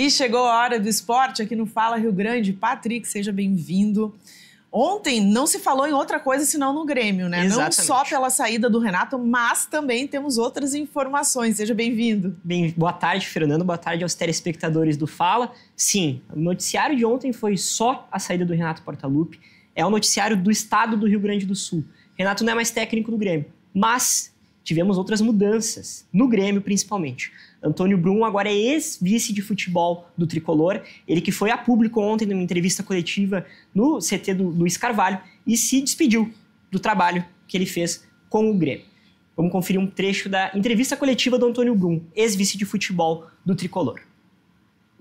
E chegou a hora do esporte aqui no Fala Rio Grande. Patrick, seja bem-vindo. Ontem não se falou em outra coisa senão no Grêmio, né? Exatamente. Não só pela saída do Renato, mas também temos outras informações. Seja bem-vindo. Boa tarde, Fernando. Boa tarde aos telespectadores do Fala. Sim, o noticiário de ontem foi só a saída do Renato Portaluppi. É o noticiário do estado do Rio Grande do Sul. Renato não é mais técnico do Grêmio, mas tivemos outras mudanças, no Grêmio principalmente. Antônio Brum agora é ex-vice de futebol do Tricolor, ele que foi a público ontem numa entrevista coletiva no CT do Luiz Carvalho e se despediu do trabalho que ele fez com o Grêmio. Vamos conferir um trecho da entrevista coletiva do Antônio Brum, ex-vice de futebol do Tricolor.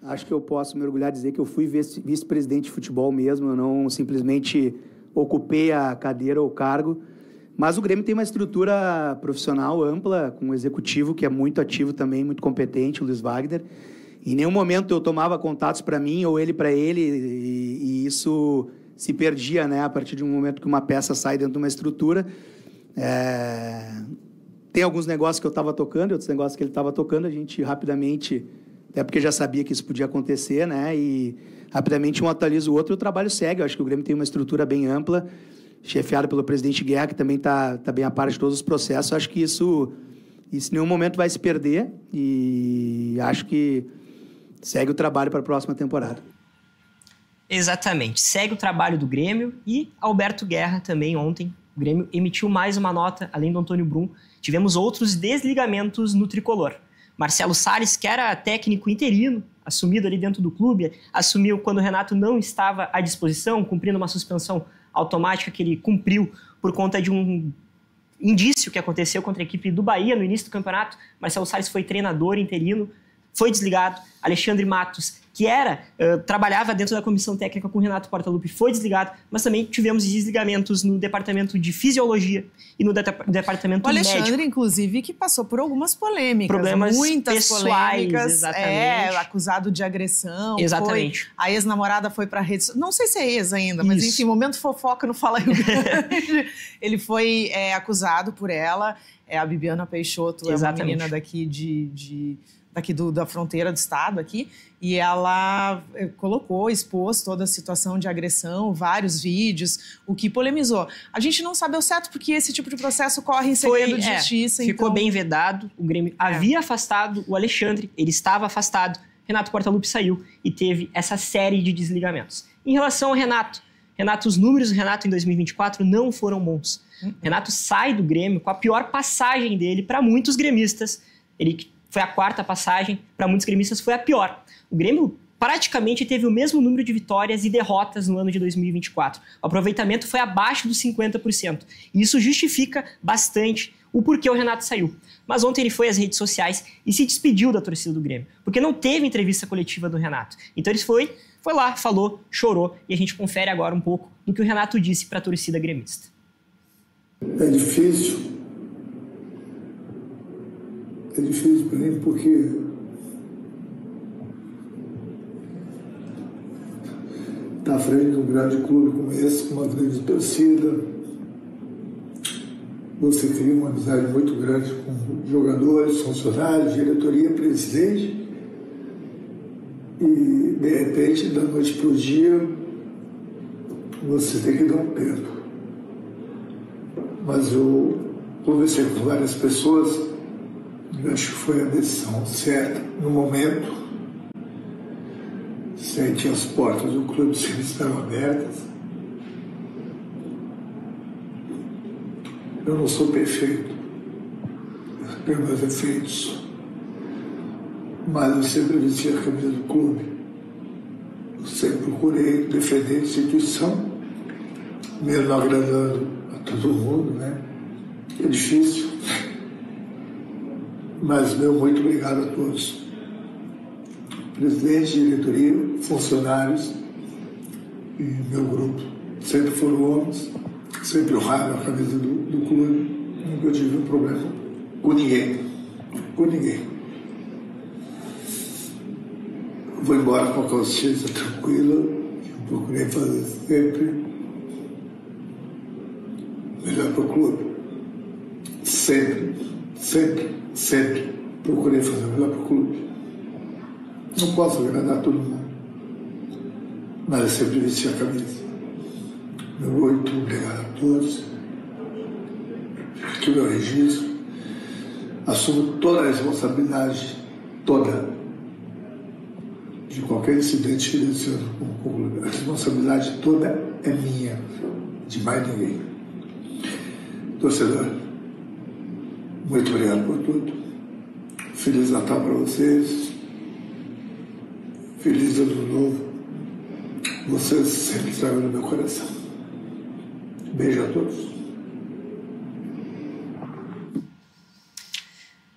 Acho que eu posso me orgulhar de dizer que eu fui vice-presidente de futebol mesmo, eu não simplesmente ocupei a cadeira ou o cargo. Mas o Grêmio tem uma estrutura profissional ampla, com um executivo que é muito ativo também, muito competente, o Luiz Wagner. Em nenhum momento eu tomava contatos para mim ou ele para ele, e isso se perdia, né, a partir de um momento que uma peça sai dentro de uma estrutura. Tem alguns negócios que eu estava tocando, outros negócios que ele estava tocando, a gente rapidamente, até porque já sabia que isso podia acontecer, né, e rapidamente um atualiza o outro e o trabalho segue. Eu acho que o Grêmio tem uma estrutura bem ampla, chefiado pelo presidente Guerra, que também está bem a par de todos os processos. Acho que isso em nenhum momento vai se perder e acho que segue o trabalho para a próxima temporada. Exatamente, segue o trabalho do Grêmio e Alberto Guerra também ontem. O Grêmio emitiu mais uma nota, além do Antônio Brum. Tivemos outros desligamentos no Tricolor. Marcelo Salles, que era técnico interino, assumido ali dentro do clube, assumiu quando o Renato não estava à disposição, cumprindo uma suspensão automática que ele cumpriu por conta de um indício que aconteceu contra a equipe do Bahia no início do campeonato. Marcelo Salles foi treinador interino, foi desligado. Alexandre Matos, que trabalhava dentro da comissão técnica com o Renato Portaluppi, foi desligado, mas também tivemos desligamentos no departamento de fisiologia e no departamento médico. O Alexandre, inclusive, que passou por algumas polêmicas. Problemas muitas pessoais, polêmicas. exatamente. Acusado de agressão. Exatamente. A ex-namorada foi para rede... Não sei se é ex ainda, mas enfim, momento fofoca no Fala Rio Grande. Ele foi acusado por ela. A Bibiana Peixoto, é uma menina daqui da fronteira do estado aqui, e ela expôs toda a situação de agressão, vários vídeos, o que polemizou. A gente não sabe ao certo porque esse tipo de processo corre em segredo de justiça. Ficou bem vedado, o Grêmio havia afastado o Alexandre, ele estava afastado, Renato Portaluppi saiu e teve essa série de desligamentos. Em relação ao Renato, os números do Renato em 2024 não foram bons. Renato sai do Grêmio com a pior passagem dele para muitos gremistas. Ele foi a quarta passagem, para muitos gremistas foi a pior. O Grêmio praticamente teve o mesmo número de vitórias e derrotas no ano de 2024. O aproveitamento foi abaixo dos 50%. E isso justifica bastante o porquê o Renato saiu. Mas ontem ele foi às redes sociais e se despediu da torcida do Grêmio, porque não teve entrevista coletiva do Renato. Então ele foi lá, falou, chorou, e a gente confere agora um pouco do que o Renato disse para a torcida gremista. É difícil para mim porque estar à frente de um grande clube como esse, com uma grande torcida, você cria uma amizade muito grande com jogadores, funcionários, diretoria, presidente, e de repente, da noite para o dia, você tem que dar um tempo. Mas eu conversei com várias pessoas. Eu acho que foi a decisão certa no momento. Sente as portas do clube sempre estavam abertas. Eu não sou perfeito, tenho meus defeitos, mas eu sempre vesti a camisa do clube. Eu sempre procurei defender a instituição, mesmo agradando a todo mundo, né? É difícil. Mas muito obrigado a todos. Presidente, diretoria, funcionários e meu grupo. Sempre foram homens, sempre honraram a camisa do clube. Nunca tive um problema com ninguém. Com ninguém. Vou embora com a consciência tranquila. Eu procurei fazer sempre melhor para o clube. Sempre procurei fazer melhor para o clube. Não posso agradar todo mundo, mas eu sempre vesti a camisa. Muito obrigado a todos. Aqui o meu registro. Assumo toda a responsabilidade, toda, de qualquer incidente financiado com o clube. A responsabilidade toda é minha, de mais ninguém. Torcedor, muito obrigado por tudo. Feliz Natal para vocês. Feliz Ano Novo. Vocês sempre estarão no meu coração. Beijo a todos.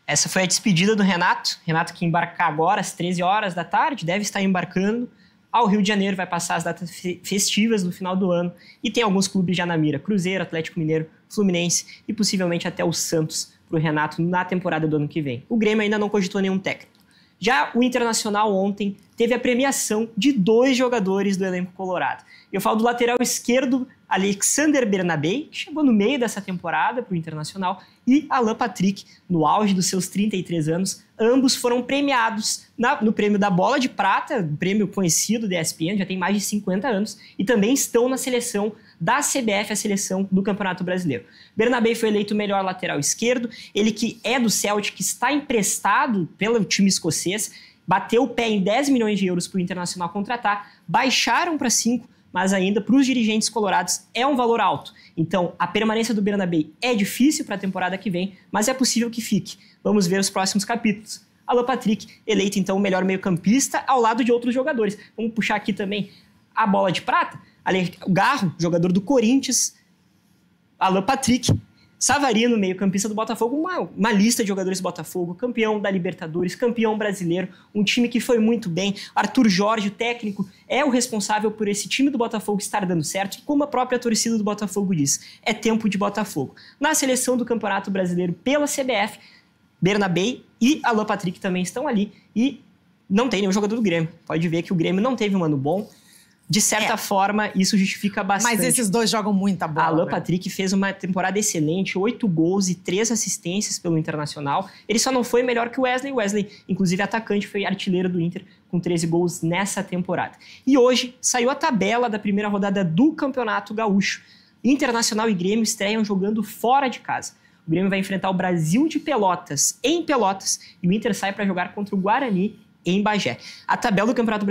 Essa foi a despedida do Renato. Renato que embarca agora às 13 horas da tarde, deve estar embarcando ao Rio de Janeiro, vai passar as datas festivas do final do ano e tem alguns clubes já na mira, Cruzeiro, Atlético Mineiro, Fluminense e possivelmente até o Santos para o Renato na temporada do ano que vem. O Grêmio ainda não cogitou nenhum técnico. Já o Internacional ontem teve a premiação de 2 jogadores do elenco colorado. Eu falo do lateral esquerdo, Alexander Bernabei, que chegou no meio dessa temporada para o Internacional, e Alan Patrick, no auge dos seus 33 anos. Ambos foram premiados no prêmio da Bola de Prata, um prêmio conhecido da ESPN, já tem mais de 50 anos, e também estão na seleção da CBF, a seleção do Campeonato Brasileiro. Bernabei foi eleito o melhor lateral esquerdo, ele que é do Celtic, que está emprestado pelo time escocês, bateu o pé em 10 milhões de euros para o Internacional contratar, baixaram para 5, mas ainda para os dirigentes colorados é um valor alto. Então, a permanência do Bernabei é difícil para a temporada que vem, mas é possível que fique. Vamos ver os próximos capítulos. Alan Patrick, eleito então o melhor meio-campista ao lado de outros jogadores. Vamos puxar aqui também a Bola de Prata. O Garro, jogador do Corinthians, Alan Patrick, Savarino, meio-campista do Botafogo, uma lista de jogadores do Botafogo, campeão da Libertadores, campeão brasileiro, um time que foi muito bem. Arthur Jorge, o técnico, é o responsável por esse time do Botafogo estar dando certo, e como a própria torcida do Botafogo diz, é tempo de Botafogo. Na seleção do Campeonato Brasileiro pela CBF, Bernabei e Alan Patrick também estão ali, e não tem nenhum jogador do Grêmio. Pode ver que o Grêmio não teve um ano bom. De certa forma, isso justifica bastante. Mas esses dois jogam muita bola. Alan Patrick fez uma temporada excelente, 8 gols e 3 assistências pelo Internacional. Ele só não foi melhor que o Wesley. Wesley, inclusive atacante, foi artilheiro do Inter com 13 gols nessa temporada. E hoje saiu a tabela da primeira rodada do Campeonato Gaúcho. Internacional e Grêmio estreiam jogando fora de casa. O Grêmio vai enfrentar o Brasil de Pelotas em Pelotas e o Inter sai para jogar contra o Guarani em Bagé. A tabela do Campeonato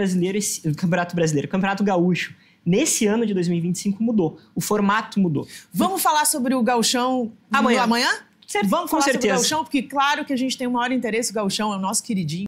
Gaúcho, nesse ano de 2025 mudou. O formato mudou. Vamos falar sobre o Gauchão amanhã? Certo, Vamos falar sobre o Gauchão, porque claro que a gente tem o maior interesse, o Gauchão é o nosso queridinho.